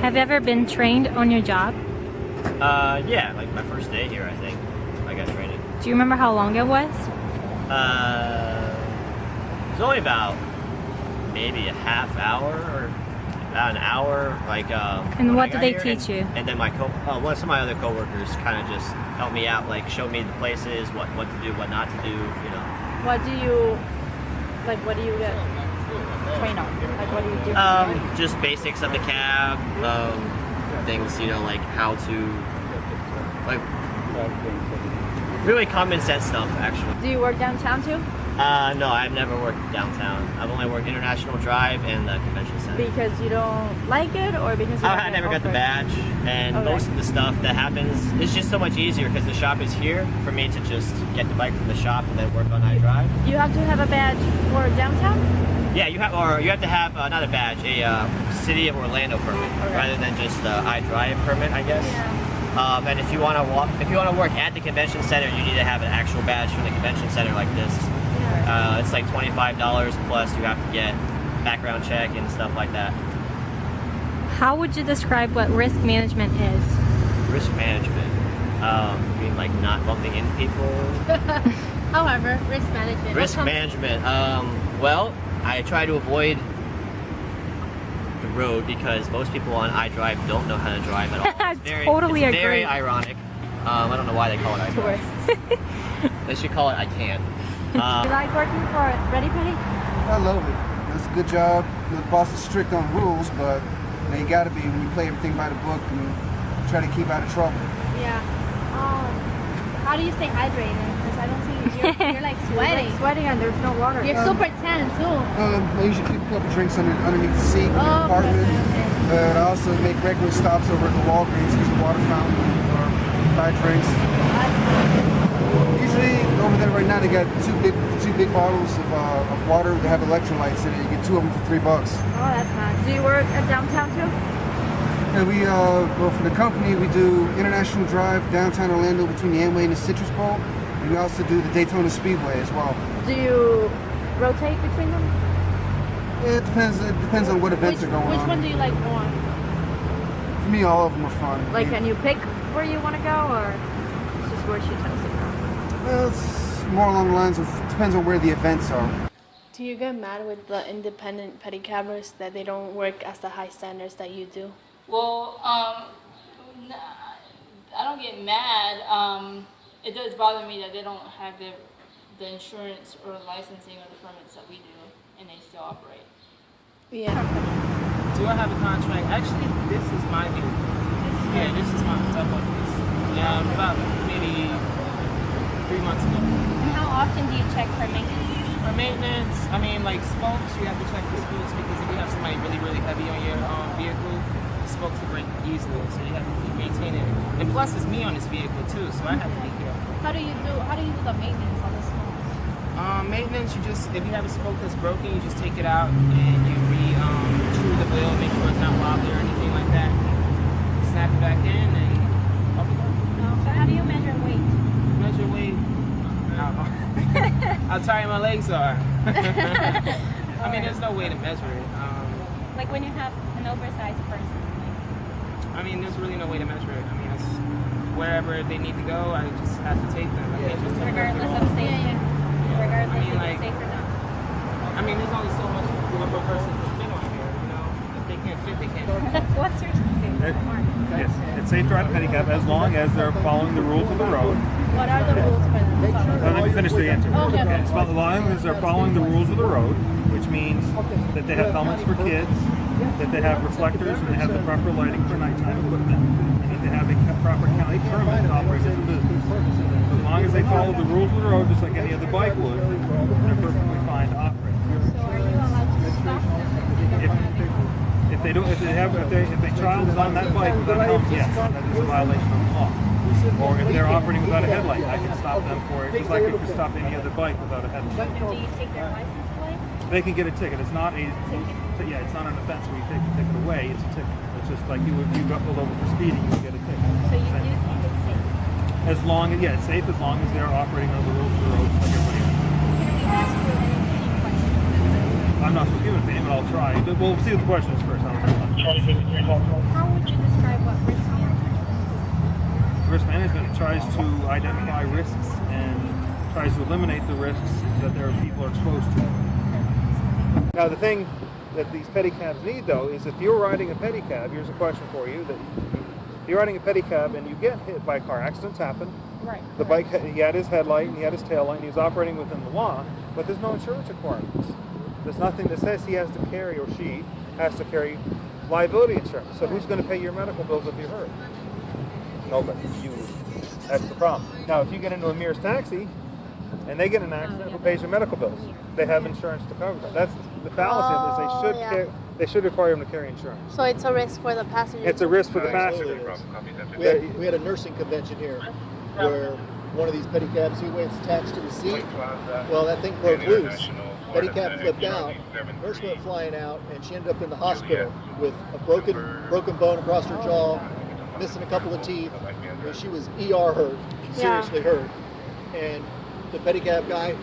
Have you ever been trained on your job? Yeah, like my first day here, I think I got training. Do you remember how long it was? It was only about maybe a half hour or about an hour. Like, And what did they teach you? And then some of my other coworkers kind of just helped me out, like showed me the places, what to do, what not to do. You know. What do you get trained on? Like, what do you do? Just basics of the cab, things, you know, like how to, like, really common sense stuff, actually. Do you work downtown too? No, I've never worked downtown. I've only worked International Drive and the convention center. Because you don't like it, or because you I never got the badge, and most of the stuff that happens is just so much easier because the shop is here for me to just get the bike from the shop and then work on iDrive. You have to have a badge for downtown? Yeah, you have to have not a badge, a City of Orlando permit, rather than just iDrive permit, I guess. Yeah. And if you want to work at the convention center, you need to have an actual badge from the convention center like this. Yeah. It's like $25 plus you have to get background check and stuff like that. How would you describe what risk management is? Risk management, you mean like not bumping into people? However, risk management. Risk management. Well, I try to avoid the road because most people on iDrive don't know how to drive at all. It's Totally it's agree. very ironic. I don't know why they call it iDrive. They should call it I can. You like working for Ready Petty? I love it. It's a good job. The boss is strict on rules, but you gotta be when you play everything by the book and try to keep out of trouble. Yeah. How do you stay hydrated? Because I don't see you're like sweating. You're sweating and there's no water. You're super tan too. I usually keep a couple drinks underneath the seat in the apartment. Okay. But I also make regular stops over at the Walgreens, use the water fountain, or buy drinks. Usually over there right now they got two big bottles of water that have electrolytes in it. You get 2 of them for $3. Oh, that's nice. Do you work at downtown too? And we, well, for the company, we do International Drive, downtown Orlando, between the Amway and the Citrus Bowl. And we also do the Daytona Speedway as well. Do you rotate between them? It depends on what events are going on. Which one do you like more? For me, all of them are fun. Like, can you pick where you want to go, or it's just where she tells you to go? Well, it's more along the lines of, depends on where the events are. Do you get mad with the independent pedicabbers that they don't work as the high standards that you do? Well, I don't get mad. It does bother me that they don't have the insurance or licensing or the permits that we do, and they still operate. Yeah. Do I have a contract? Actually, this is my new. Yeah, this is my top one. About maybe 3 months ago. And how often do you check for maintenance? For maintenance, I mean, like spokes, you have to check for spokes because if you have somebody really, really heavy on your vehicle, the spokes will break easily, so you have to keep maintaining it. And plus, it's me on this vehicle too, so I have to be careful. How do you do the maintenance on this one? Maintenance, if you have a spoke that's broken, you just take it out and you true the wheel, make sure it's not wobbly or anything like that. Snap it back in and off you go. So how do you measure weight? Measure weight. How tired my legs are. I mean, there's no way to measure it. Like when you have an oversized person. I mean, there's really no way to measure it. I mean, it's wherever they need to go, I just have to take them. I can't just tell them where to Regardless go. of safety. Regardless I mean, if like, it's safe or not. I mean, there's only so much of a person can fit on here, you know? If they can't fit, they can't fit. What's your favorite part? Yes, it's safe to ride a pedicab as long as they're following the rules of the road. What are the rules for them? Let me finish the answer. Okay. As long as they're following the rules of the road, which means that they have helmets for kids, that they have reflectors, and they have the proper lighting for nighttime equipment, and that they have a proper county permit to operate as a business. So as long as they follow the rules of the road, just like any other bike would, they're perfectly fine to operate. So are you allowed to stop them? If a child is on that bike without a helmet, yes, that is a violation of the law. Or if they're operating without a headlight, I can stop them for it, just like you could stop any other bike without a headlight. And do you take their license away? They can get a ticket. It's not it's not an offense where you take the ticket away. It's a ticket. It's just like if you got pulled over for speeding, you get a ticket. So you do think it's safe? As long as it's safe as long as they're operating under the rules of the road, just like everybody else. Can we ask you any questions? I'm not supposed to give an opinion, but I'll try. We'll see what the question is first. How would you describe what risk management is? Risk management tries to identify risks and tries to eliminate the risks that their people are exposed to. Now the thing that these pedicabs need though is if you're riding a pedicab, here's a question for you, that if you're riding a pedicab and you get hit by a car, accidents happen. Right. The bike, he had his headlight and he had his tail light and he was operating within the law, but there's no insurance requirements. There's nothing that says he has to carry or she has to carry liability insurance. So who's going to pay your medical bills if you're hurt? Nobody. You. That's the problem. Now if you get into a Mears taxi and they get in an accident, who pays your medical bills? They have insurance to cover that. That's the fallacy of this. They should require them to carry insurance. So it's a risk for the passenger. It's a risk for the passenger. We had a nursing convention here where one of these pedicabs, he went attached to the seat. Well, that thing broke loose. Pedicab flipped out. Nurse went flying out, and she ended up in the hospital with a broken bone across her jaw, missing a couple of teeth. She was ER hurt, seriously hurt. And the pedicab guy